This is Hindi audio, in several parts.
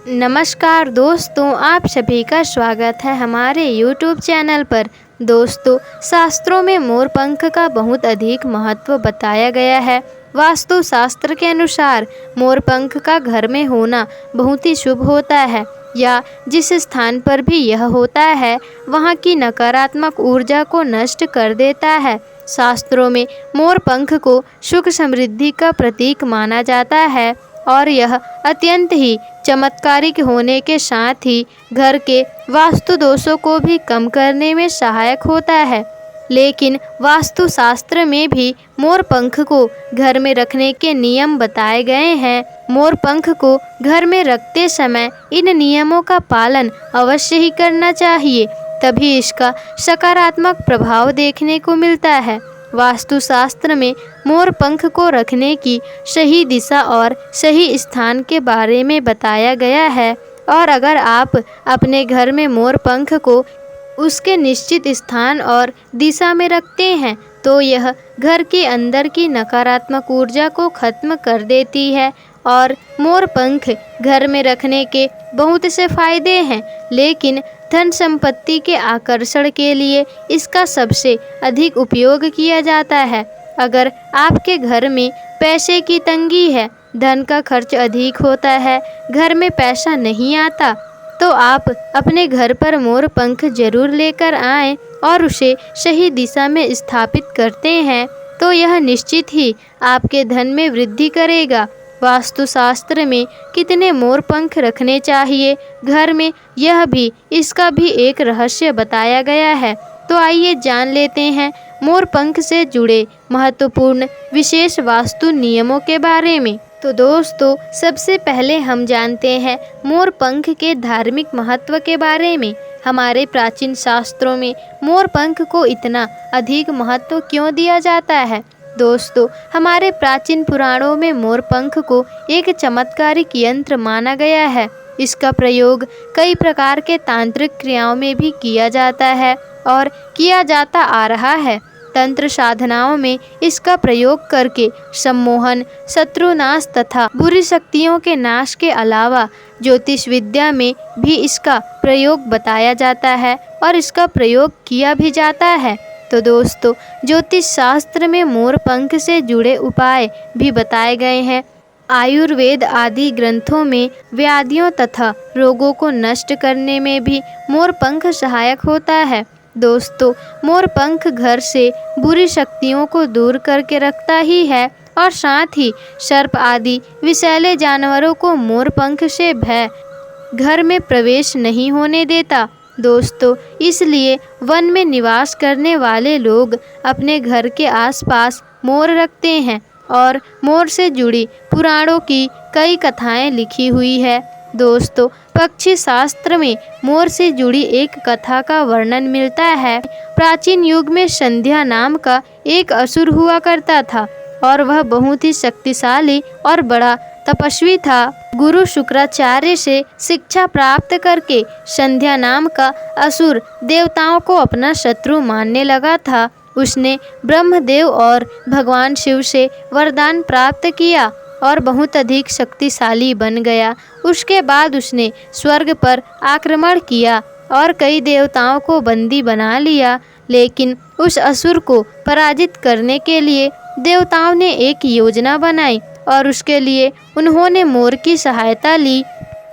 नमस्कार दोस्तों, आप सभी का स्वागत है हमारे YouTube चैनल पर। दोस्तों, शास्त्रों में मोर पंख का बहुत अधिक महत्व बताया गया है। वास्तु शास्त्र के अनुसार मोर पंख का घर में होना बहुत ही शुभ होता है, या जिस स्थान पर भी यह होता है वहाँ की नकारात्मक ऊर्जा को नष्ट कर देता है। शास्त्रों में मोर पंख को सुख समृद्धि का प्रतीक माना जाता है और यह अत्यंत ही चमत्कारिक होने के साथ ही घर के वास्तु दोषों को भी कम करने में सहायक होता है। लेकिन वास्तु शास्त्र में भी मोर पंख को घर में रखने के नियम बताए गए हैं। मोर पंख को घर में रखते समय इन नियमों का पालन अवश्य ही करना चाहिए, तभी इसका सकारात्मक प्रभाव देखने को मिलता है। वास्तुशास्त्र में मोर पंख को रखने की सही दिशा और सही स्थान के बारे में बताया गया है, और अगर आप अपने घर में मोर पंख को उसके निश्चित स्थान और दिशा में रखते हैं तो यह घर के अंदर की नकारात्मक ऊर्जा को खत्म कर देती है। और मोर पंख घर में रखने के बहुत से फायदे हैं, लेकिन धन संपत्ति के आकर्षण के लिए इसका सबसे अधिक उपयोग किया जाता है। अगर आपके घर में पैसे की तंगी है, धन का खर्च अधिक होता है, घर में पैसा नहीं आता, तो आप अपने घर पर मोर पंख जरूर लेकर आएं और उसे सही दिशा में स्थापित करते हैं तो यह निश्चित ही आपके धन में वृद्धि करेगा। वास्तुशास्त्र में कितने मोर पंख रखने चाहिए घर में, यह भी इसका भी एक रहस्य बताया गया है। तो आइए जान लेते हैं मोर पंख से जुड़े महत्वपूर्ण विशेष वास्तु नियमों के बारे में। तो दोस्तों, सबसे पहले हम जानते हैं मोर पंख के धार्मिक महत्व के बारे में। हमारे प्राचीन शास्त्रों में मोर पंख को इतना अधिक महत्व क्यों दिया जाता है? दोस्तों, हमारे प्राचीन पुराणों में मोर पंख को एक चमत्कारिक यंत्र माना गया है। इसका प्रयोग कई प्रकार के तांत्रिक क्रियाओं में भी किया जाता है और किया जाता आ रहा है। तंत्र साधनाओं में इसका प्रयोग करके सम्मोहन, शत्रुनाश तथा बुरी शक्तियों के नाश के अलावा ज्योतिष विद्या में भी इसका प्रयोग बताया जाता है और इसका प्रयोग किया भी जाता है। तो दोस्तों, ज्योतिष शास्त्र में मोर पंख से जुड़े उपाय भी बताए गए हैं। आयुर्वेद आदि ग्रंथों में व्याधियों तथा रोगों को नष्ट करने में भी मोर पंख सहायक होता है। दोस्तों, मोर पंख घर से बुरी शक्तियों को दूर करके रखता ही है और साथ ही सर्प आदि विषैले जानवरों को मोर पंख से भय घर में प्रवेश नहीं होने देता। दोस्तों, इसलिए वन में निवास करने वाले लोग अपने घर के आसपास मोर रखते हैं और मोर से जुड़ी पुराणों की कई कथाएं लिखी हुई है। दोस्तों, पक्षी शास्त्र में मोर से जुड़ी एक कथा का वर्णन मिलता है। प्राचीन युग में संध्या नाम का एक असुर हुआ करता था और वह बहुत ही शक्तिशाली और बड़ा तपस्वी था। गुरु शुक्राचार्य से शिक्षा प्राप्त करके संध्या नाम का असुर देवताओं को अपना शत्रु मानने लगा था। उसने ब्रह्मदेव और भगवान शिव से वरदान प्राप्त किया और बहुत अधिक शक्तिशाली बन गया। उसके बाद उसने स्वर्ग पर आक्रमण किया और कई देवताओं को बंदी बना लिया। लेकिन उस असुर को पराजित करने के लिए देवताओं ने एक योजना बनाई और उसके लिए उन्होंने मोर की सहायता ली।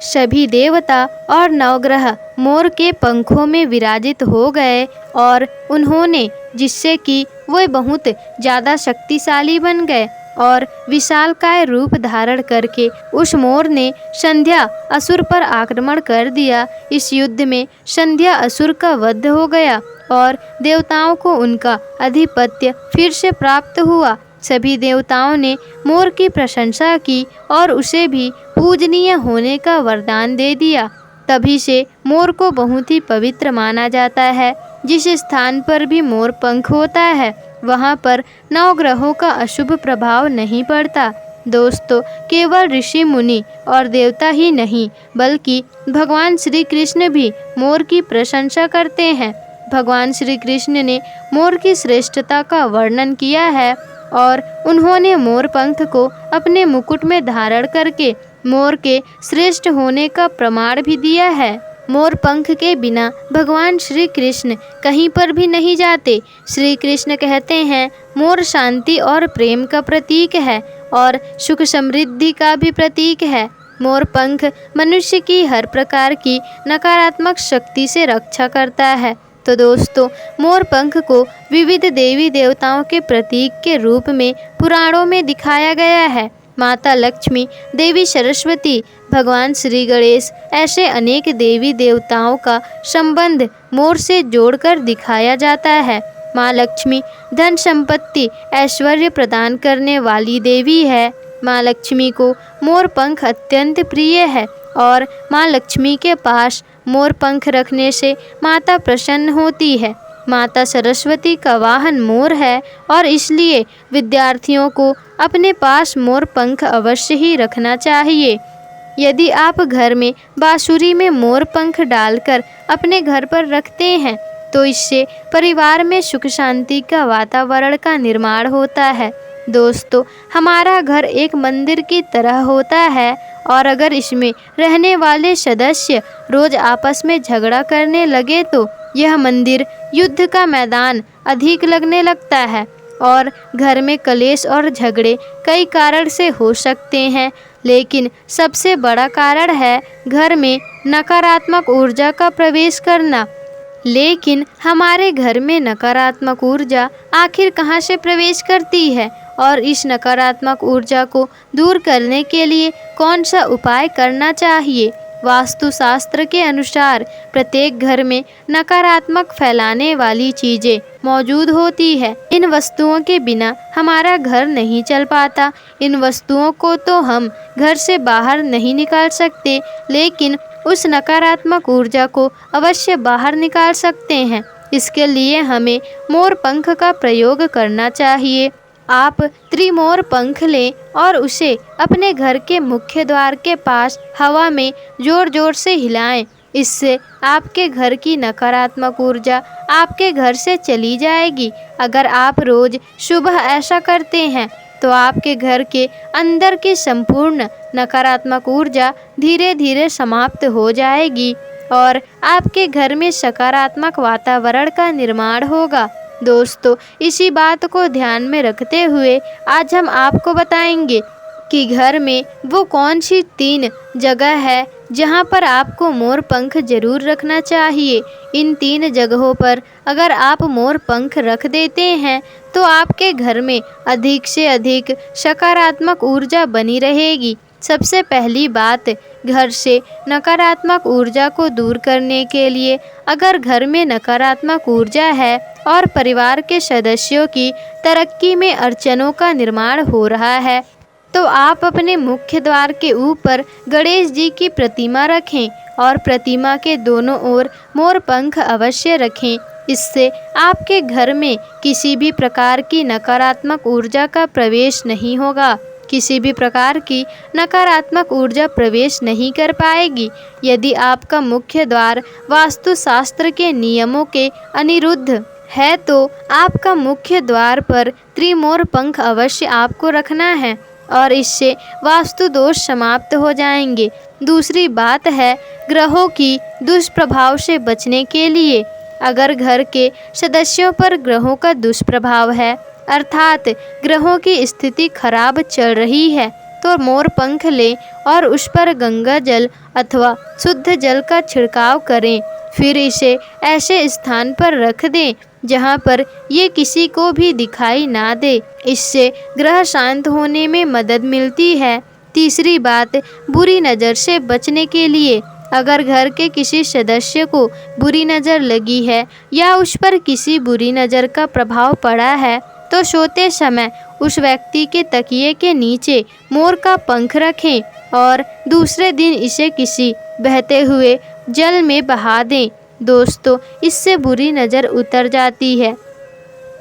सभी देवता और नवग्रह मोर के पंखों में विराजित हो गए और उन्होंने जिससे कि वे बहुत ज़्यादा शक्तिशाली बन गए और विशालकाय रूप धारण करके उस मोर ने संध्या असुर पर आक्रमण कर दिया। इस युद्ध में संध्या असुर का वध हो गया और देवताओं को उनका आधिपत्य फिर से प्राप्त हुआ। सभी देवताओं ने मोर की प्रशंसा की और उसे भी पूजनीय होने का वरदान दे दिया। तभी से मोर को बहुत ही पवित्र माना जाता है। जिस स्थान पर भी मोर पंख होता है वहाँ पर नवग्रहों का अशुभ प्रभाव नहीं पड़ता। दोस्तों, केवल ऋषि मुनि और देवता ही नहीं बल्कि भगवान श्री कृष्ण भी मोर की प्रशंसा करते हैं। भगवान श्री कृष्ण ने मोर की श्रेष्ठता का वर्णन किया है और उन्होंने मोर पंख को अपने मुकुट में धारण करके मोर के श्रेष्ठ होने का प्रमाण भी दिया है। मोर पंख के बिना भगवान श्री कृष्ण कहीं पर भी नहीं जाते। श्री कृष्ण कहते हैं, मोर शांति और प्रेम का प्रतीक है और सुख समृद्धि का भी प्रतीक है। मोर पंख मनुष्य की हर प्रकार की नकारात्मक शक्ति से रक्षा करता है। तो दोस्तों, मोर पंख को विविध देवी देवताओं के प्रतीक के रूप में पुराणों में दिखाया गया है। माता लक्ष्मी, देवी सरस्वती, भगवान श्री गणेश, ऐसे अनेक देवी देवताओं का संबंध मोर से जोड़कर दिखाया जाता है। माँ लक्ष्मी धन संपत्ति ऐश्वर्य प्रदान करने वाली देवी है। माँ लक्ष्मी को मोर पंख अत्यंत प्रिय है और माँ लक्ष्मी के पास मोर पंख रखने से माता प्रसन्न होती है। माता सरस्वती का वाहन मोर है और इसलिए विद्यार्थियों को अपने पास मोर पंख अवश्य ही रखना चाहिए। यदि आप घर में बांसुरी में मोर पंख डालकर अपने घर पर रखते हैं तो इससे परिवार में सुख शांति का वातावरण का निर्माण होता है। दोस्तों, हमारा घर एक मंदिर की तरह होता है और अगर इसमें रहने वाले सदस्य रोज आपस में झगड़ा करने लगे तो यह मंदिर युद्ध का मैदान अधिक लगने लगता है और घर में कलेश और झगड़े कई कारण से हो सकते हैं, लेकिन सबसे बड़ा कारण है घर में नकारात्मक ऊर्जा का प्रवेश करना। लेकिन हमारे घर में नकारात्मक ऊर्जा आखिर कहाँ से प्रवेश करती है और इस नकारात्मक ऊर्जा को दूर करने के लिए कौन सा उपाय करना चाहिए? वास्तुशास्त्र के अनुसार प्रत्येक घर में नकारात्मक फैलाने वाली चीज़ें मौजूद होती है। इन वस्तुओं के बिना हमारा घर नहीं चल पाता। इन वस्तुओं को तो हम घर से बाहर नहीं निकाल सकते, लेकिन उस नकारात्मक ऊर्जा को अवश्य बाहर निकाल सकते हैं। इसके लिए हमें मोर पंख का प्रयोग करना चाहिए। आप त्रिमोर पंख लें और उसे अपने घर के मुख्य द्वार के पास हवा में जोर जोर से हिलाएं। इससे आपके घर की नकारात्मक ऊर्जा आपके घर से चली जाएगी। अगर आप रोज सुबह ऐसा करते हैं तो आपके घर के अंदर की संपूर्ण नकारात्मक ऊर्जा धीरे धीरे समाप्त हो जाएगी और आपके घर में सकारात्मक वातावरण का निर्माण होगा। दोस्तों, इसी बात को ध्यान में रखते हुए आज हम आपको बताएंगे कि घर में वो कौन सी 3 जगह है जहां पर आपको मोर पंख जरूर रखना चाहिए। इन 3 जगहों पर अगर आप मोर पंख रख देते हैं तो आपके घर में अधिक से अधिक सकारात्मक ऊर्जा बनी रहेगी। सबसे पहली बात, घर से नकारात्मक ऊर्जा को दूर करने के लिए अगर घर में नकारात्मक ऊर्जा है और परिवार के सदस्यों की तरक्की में अड़चनों का निर्माण हो रहा है तो आप अपने मुख्य द्वार के ऊपर गणेश जी की प्रतिमा रखें और प्रतिमा के दोनों ओर मोर पंख अवश्य रखें। इससे आपके घर में किसी भी प्रकार की नकारात्मक ऊर्जा का प्रवेश नहीं होगा। किसी भी प्रकार की नकारात्मक ऊर्जा प्रवेश नहीं कर पाएगी। यदि आपका मुख्य द्वार वास्तुशास्त्र के नियमों के अनुरुद्ध है तो आपका मुख्य द्वार पर त्रिमोर पंख अवश्य आपको रखना है और इससे वास्तु दोष समाप्त हो जाएंगे। दूसरी बात है, ग्रहों की दुष्प्रभाव से बचने के लिए अगर घर के सदस्यों पर ग्रहों का दुष्प्रभाव है अर्थात ग्रहों की स्थिति खराब चल रही है तो मोर पंख लें और उस पर गंगा जल अथवा शुद्ध जल का छिड़काव करें। फिर इसे ऐसे स्थान पर रख दें जहां पर ये किसी को भी दिखाई ना दे। इससे ग्रह शांत होने में मदद मिलती है। तीसरी बात, बुरी नज़र से बचने के लिए अगर घर के किसी सदस्य को बुरी नज़र लगी है या उस पर किसी बुरी नज़र का प्रभाव पड़ा है तो सोते समय उस व्यक्ति के तकिए के नीचे मोर का पंख रखें और दूसरे दिन इसे किसी बहते हुए जल में बहा दें। दोस्तों, इससे बुरी नज़र उतर जाती है।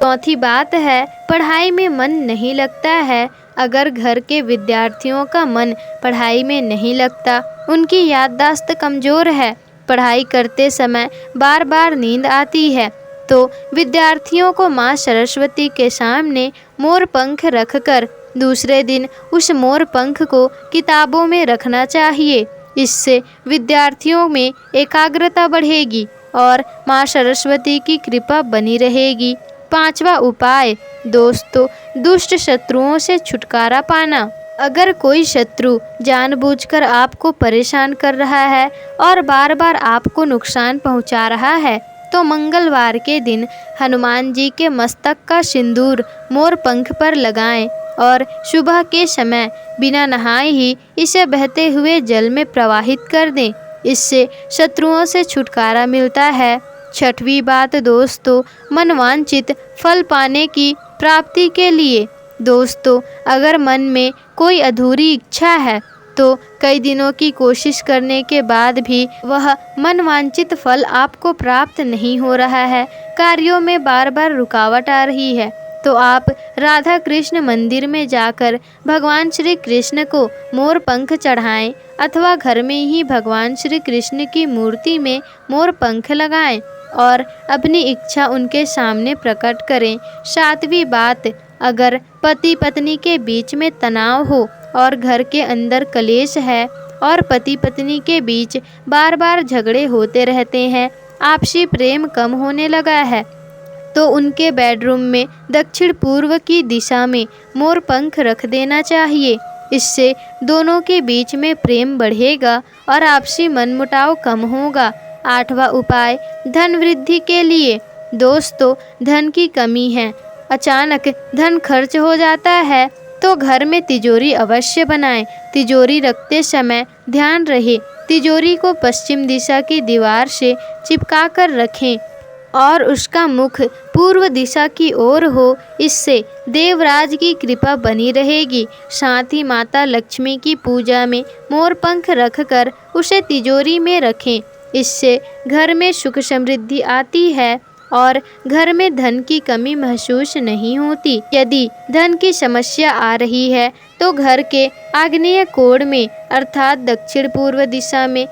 चौथी बात है, पढ़ाई में मन नहीं लगता है। अगर घर के विद्यार्थियों का मन पढ़ाई में नहीं लगता, उनकी याददाश्त कमज़ोर है, पढ़ाई करते समय बार बार नींद आती है तो विद्यार्थियों को माँ सरस्वती के सामने मोर पंख रखकर दूसरे दिन उस मोर पंख को किताबों में रखना चाहिए। इससे विद्यार्थियों में एकाग्रता बढ़ेगी और माँ सरस्वती की कृपा बनी रहेगी। 5वां उपाय दोस्तों, दुष्ट शत्रुओं से छुटकारा पाना। अगर कोई शत्रु जानबूझकर आपको परेशान कर रहा है और बार बार आपको नुकसान पहुंचा रहा है, तो मंगलवार के दिन हनुमान जी के मस्तक का सिंदूर मोर पंख पर लगाएं और सुबह के समय बिना नहाए ही इसे बहते हुए जल में प्रवाहित कर दें। इससे शत्रुओं से छुटकारा मिलता है। 6वीं बात दोस्तों, मनवांछित फल पाने की प्राप्ति के लिए। दोस्तों, अगर मन में कोई अधूरी इच्छा है तो कई दिनों की कोशिश करने के बाद भी वह मनवांछित फल आपको प्राप्त नहीं हो रहा है, कार्यों में बार बार रुकावट आ रही है, तो आप राधा कृष्ण मंदिर में जाकर भगवान श्री कृष्ण को मोर पंख चढ़ाएं अथवा घर में ही भगवान श्री कृष्ण की मूर्ति में मोर पंख लगाएं और अपनी इच्छा उनके सामने प्रकट करें। 7वीं बात, अगर पति पत्नी के बीच में तनाव हो और घर के अंदर कलेश है और पति पत्नी के बीच बार बार झगड़े होते रहते हैं, आपसी प्रेम कम होने लगा है, तो उनके बेडरूम में दक्षिण पूर्व की दिशा में मोर पंख रख देना चाहिए। इससे दोनों के बीच में प्रेम बढ़ेगा और आपसी मनमुटाव कम होगा। 8वां उपाय, धन वृद्धि के लिए। दोस्तों, धन की कमी है, अचानक धन खर्च हो जाता है, तो घर में तिजोरी अवश्य बनाएं। तिजोरी रखते समय ध्यान रहे तिजोरी को पश्चिम दिशा की दीवार से चिपका कर रखें और उसका मुख पूर्व दिशा की ओर हो। इससे देवराज की कृपा बनी रहेगी। साथ ही माता लक्ष्मी की पूजा में मोर पंख रखकर उसे तिजोरी में रखें। इससे घर में सुख समृद्धि आती है और घर में धन की कमी महसूस नहीं होती। यदि धन की समस्या आ रही है तो घर के आग्नेय कोण में अर्थात दक्षिण पूर्व दिशा में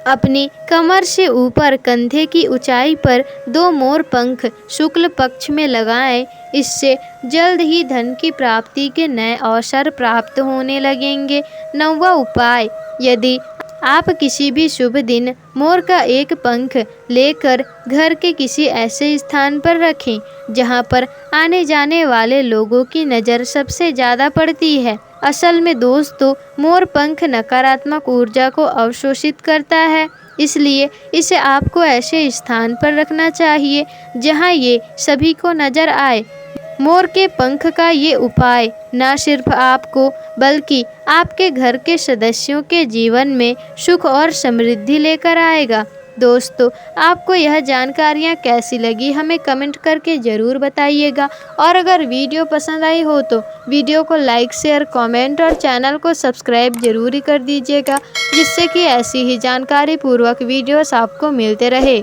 अपनी कमर से ऊपर कंधे की ऊंचाई पर 2 मोर पंख शुक्ल पक्ष में लगाएं। इससे जल्द ही धन की प्राप्ति के नए अवसर प्राप्त होने लगेंगे। 9वां उपाय, यदि आप किसी भी शुभ दिन मोर का एक पंख लेकर घर के किसी ऐसे स्थान पर रखें जहां पर आने जाने वाले लोगों की नज़र सबसे ज़्यादा पड़ती है। असल में दोस्तों, मोर पंख नकारात्मक ऊर्जा को अवशोषित करता है, इसलिए इसे आपको ऐसे स्थान पर रखना चाहिए जहां ये सभी को नज़र आए। मोर के पंख का ये उपाय न सिर्फ आपको बल्कि आपके घर के सदस्यों के जीवन में सुख और समृद्धि लेकर आएगा। दोस्तों, आपको यह जानकारियाँ कैसी लगी हमें कमेंट करके ज़रूर बताइएगा और अगर वीडियो पसंद आई हो तो वीडियो को लाइक शेयर कमेंट और चैनल को सब्सक्राइब जरूर कर दीजिएगा, जिससे कि ऐसी ही जानकारी पूर्वक वीडियोस आपको मिलते रहे।